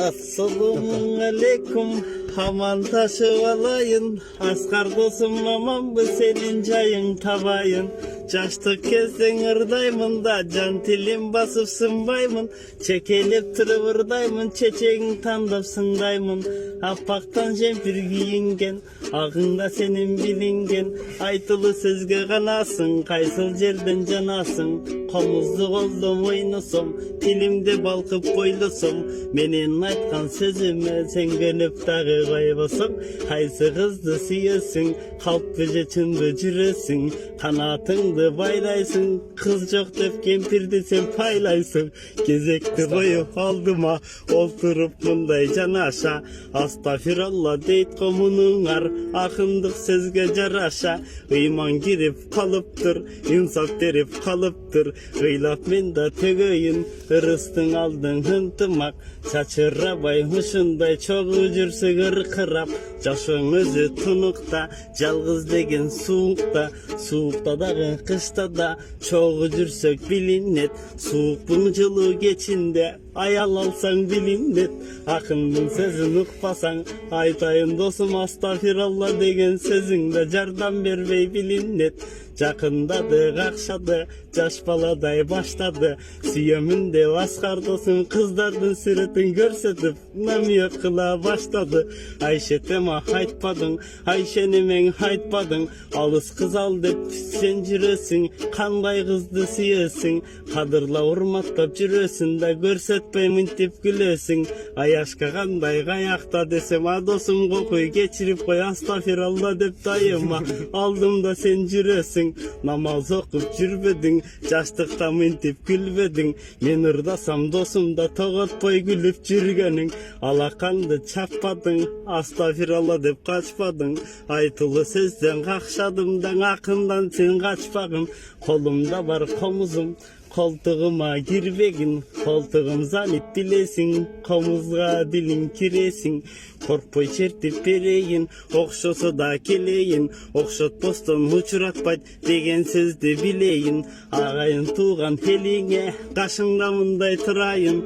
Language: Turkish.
Assalamu alaikum, haman taşıp alayın. Asgar dostum aman bu senin çayın tabayın. Çaştık kezden ırdaymın da can tilim basıp sınbaymın. Çekelip tırıvırdaymun, çeçeğin tandap sındaymun. Apaktan jempir giyingen, ağında senin bilingen. Aytılı sözge kanasın, kaysıl jerden canasın. Komuzlu oldum oynasam, dilimde balkıp boylasam. Menin aytkan sözüme sen gönüp dağı kaybasam. Haysı kızdı siyesin, kalp vece çındı cüresin. Kanatındı baylaysın, kız çok dep kempirdi sen paylaysın. Gezekti koyup aldıma, oturup munday canaşa. Astafirallah deyit komunun ar, akındık sözge caraşa. İman girip kalıptır, insaf derip kalıptır. Gıylap men da tögöyün, ırыстың aldın hıntımak. Çaçıra baymışınday çok ucursu gırkırap. Yaşın özü tunukta, жалғыз деген суukta. Suukta da kışta da çok ucursök bilinnet. Suuk bunun жылуу geçinde, ayal alsan bilinnet. Akındın sözün ukpasan, aytayın dosum astafirallah degen sözünde jardan berbey bilinnet. Jakındadı, kakşadı, jaş baladay başladı. Süyemünde Asgar dostum kızdardın süretin görsetip namiye kıla başladı. Ayşe tema haytpadın, Ayşenemen haytpadın. Alыс kız al dep sen jüresin, kanday kızdı siyesin. Kadırla urmattap jüresin da görsetpeymin tip gülesin. Ayaşka kanday kayakta desem a dostum kokuy geçirip koy astafirallah dep dayıma. Aldım da sen jüresin. Namaz okup jürbedin, jaştıkta mintip gülbedin. Men ırdasam dosum da toğatpay gülüp jürgenin. Alakandı çappadın, astafirallah dep kaçpadın. Aytılı sözden kakşadımdan, akından sen kaçpagın. Kolumda var komuzum, koltuğuma girbegin. Koltuğum zanip bilesin, komuzga dilin kiresin. Korkpoy çertip bereyin, okşosu da keleyin. Okşot poston uçuratpayt degen sözde bileyin. Ağayın tuğan heline, kaşın namınday tırayın.